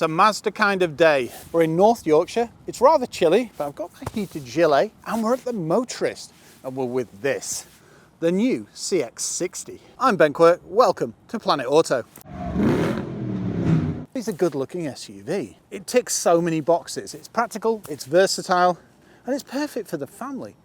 a Mazda kind of day. We're in North Yorkshire. It's rather chilly, but I've got my heated gilet, and we're at the Motorist, and we're with this, the new CX60. I'm Ben Quirk, welcome to Planet Auto. It's a good looking SUV. It ticks so many boxes. It's practical, it's versatile, and it's perfect for the family.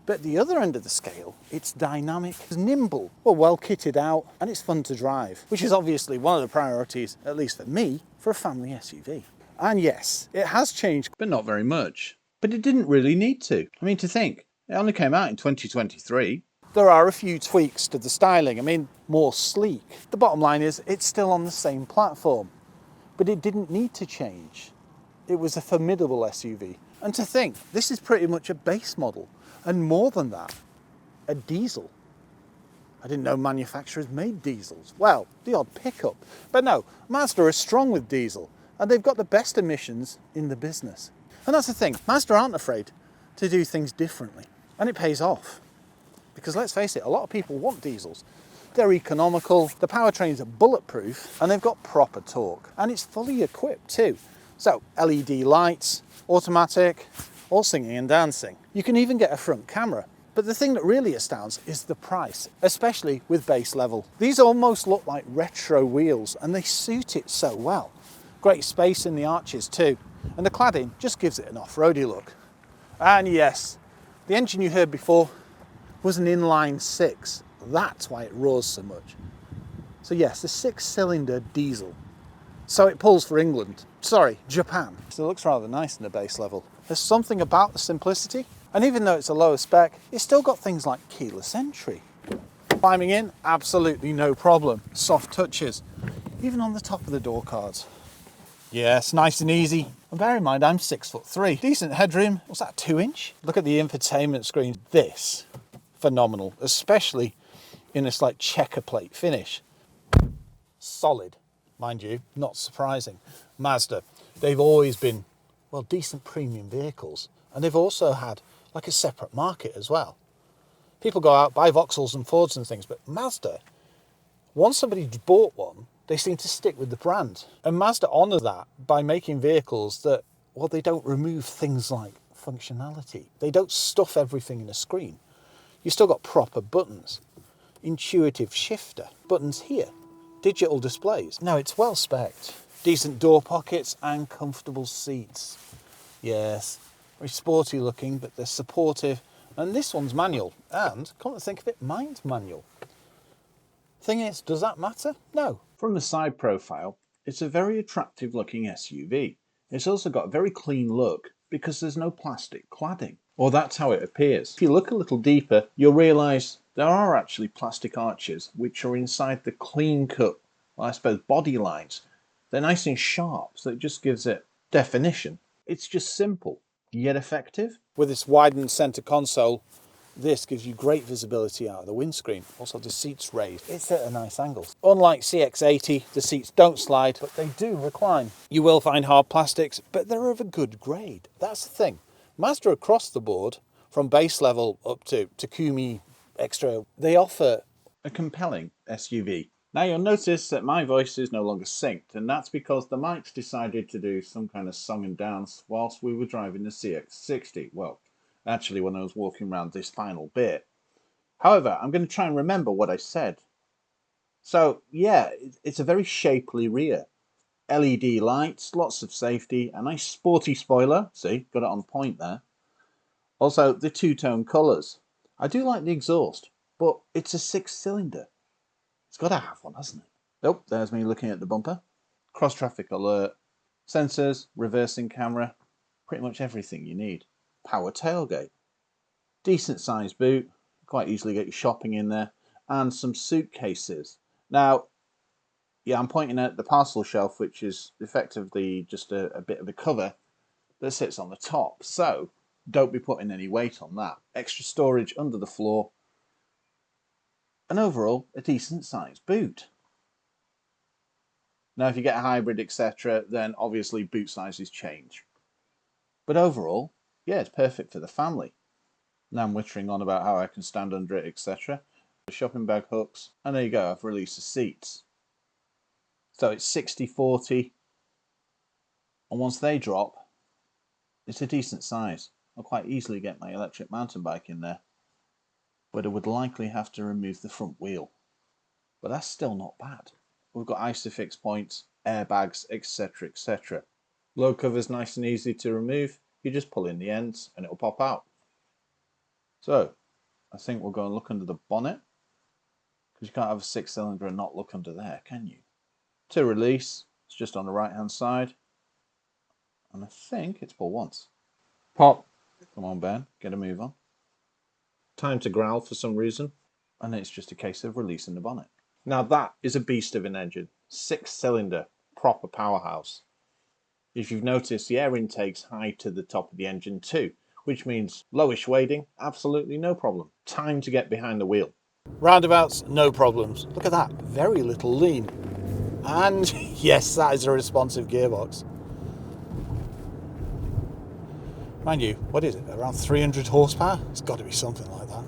But at the other end of the scale, it's dynamic, it's nimble, well kitted out, and it's fun to drive, which is obviously one of the priorities, at least for me, for a family SUV. And yes, it has changed, but not very much. But it didn't really need to. I mean, to think, it only came out in 2023. There are a few tweaks to the styling, more sleek. The bottom line is, it's still on the same platform, but it didn't need to change. It was a formidable SUV. And to think, this is pretty much a base model. And more than that, a diesel. I didn't know manufacturers made diesels. Well, the odd pickup. But no, Mazda are strong with diesel, and they've got the best emissions in the business. And that's the thing, Mazda aren't afraid to do things differently. And it pays off. Because let's face it, a lot of people want diesels. They're economical, the powertrains are bulletproof, and they've got proper torque. And it's fully equipped too. So, LED lights, automatic, all singing and dancing. You can even get a front camera. But the thing that really astounds is the price, especially with base level. These almost look like retro wheels and they suit it so well. Great space in the arches too. And the cladding just gives it an off-roady look. And yes, the engine you heard before was an inline six. That's why it roars so much. So yes, the 6-cylinder diesel. So it pulls for England. Sorry, Japan. So it looks rather nice in the base level. There's something about the simplicity, and even though it's a lower spec, it's still got things like keyless entry. Climbing in, absolutely no problem. Soft touches, even on the top of the door cards. Yes, nice and easy. And bear in mind, I'm 6'3". Decent headroom. What's that, 2-inch? Look at the infotainment screen. This, phenomenal, especially in this like checker plate finish. Solid, mind you, not surprising. Mazda, they've always been decent premium vehicles, and they've also had like a separate market as well. People go out, buy Vauxhalls and Fords and things, but Mazda, once somebody's bought one, they seem to stick with the brand. And Mazda honour that by making vehicles that, they don't remove things like functionality. They don't stuff everything in a screen. You've still got proper buttons, intuitive shifter, buttons here, digital displays. No, it's well spec'd. Decent door pockets and comfortable seats. Yes, very sporty looking, but they're supportive. And this one's manual, and come to think of it, mine's manual. Thing is, does that matter? No. From the side profile, it's a very attractive looking SUV. It's also got a very clean look because there's no plastic cladding. Or that's how it appears. If you look a little deeper, you'll realise there are actually plastic arches which are inside the clean cut, I suppose, body lines. They're nice and sharp, so it just gives it definition. It's just simple, yet effective. With this widened centre console, this gives you great visibility out of the windscreen. Also, the seats raised. It's at a nice angle. Unlike CX80, the seats don't slide, but they do recline. You will find hard plastics, but they're of a good grade. That's the thing. Mazda across the board, from base level up to Takumi Extra, they offer a compelling SUV. Now you'll notice that my voice is no longer synced, and that's because the mics decided to do some kind of song and dance whilst we were driving the CX60. Well, actually when I was walking around this final bit. However, I'm going to try and remember what I said. So yeah, it's a very shapely rear. LED lights, lots of safety, a nice sporty spoiler. See, got it on point there. Also, the two-tone colours. I do like the exhaust, but it's a 6-cylinder. It's got to have one, hasn't it? Oh, there's me looking at the bumper. Cross-traffic alert, sensors, reversing camera, pretty much everything you need. Power tailgate. Decent sized boot, quite easily get your shopping in there, and some suitcases. Now, yeah, I'm pointing at the parcel shelf, which is effectively just a bit of a cover that sits on the top. So, don't be putting any weight on that. Extra storage under the floor. And overall, a decent sized boot. Now, if you get a hybrid, etc., then obviously boot sizes change. But overall, yeah, it's perfect for the family. Now I'm wittering on about how I can stand under it, etc. The shopping bag hooks, and there you go, I've released the seats. So it's 60-40, And once they drop, it's a decent size. I'll quite easily get my electric mountain bike in there, but I would likely have to remove the front wheel. But that's still not bad. We've got ISOFIX points, airbags, etc, etc. Load cover's nice and easy to remove. You just pull in the ends and it'll pop out. So, I think we'll go and look under the bonnet, because you can't have a 6-cylinder and not look under there, can you? To release, it's just on the right hand side, and I think it's pull once. Pop. Come on, Ben, get a move on. Time to growl for some reason, and it's just a case of releasing the bonnet. Now that is a beast of an engine. 6-cylinder, proper powerhouse. If you've noticed, the air intake's high to the top of the engine too, which means lowish wading, absolutely no problem. Time to get behind the wheel. Roundabouts, no problems. Look at that, very little lean. And yes, that is a responsive gearbox. Mind you, what is it, around 300 horsepower? It's got to be something like that.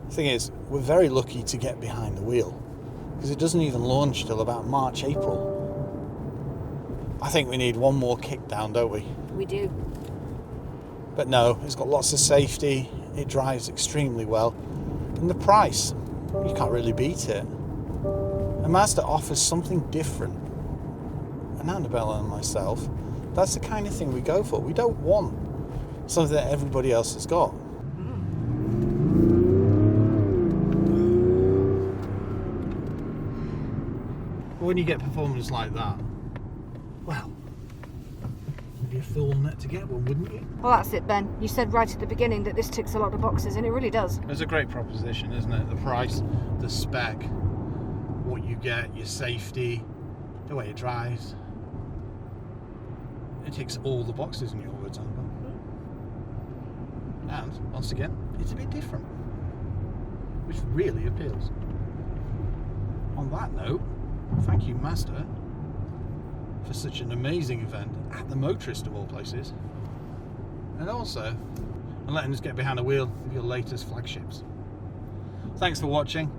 The thing is, we're very lucky to get behind the wheel, because it doesn't even launch till about March, April. I think we need one more kick down, don't we? We do. But no, it's got lots of safety, it drives extremely well, and the price, you can't really beat it. And Mazda offers something different. And Annabella and myself, that's the kind of thing we go for. We don't want something that everybody else has got. When you get performance like that, well, you'd be a fool not to get one, wouldn't you? Well, that's it, Ben. You said right at the beginning that this ticks a lot of boxes, and it really does. It's a great proposition, isn't it? The price, the spec, what you get, your safety, the way it drives. It ticks all the boxes in your words, Annabelle. And, once again, it's a bit different, which really appeals. On that note, thank you, Mazda, for such an amazing event at the Motorist of all places, and also letting us get behind the wheel of your latest flagships. Thanks for watching.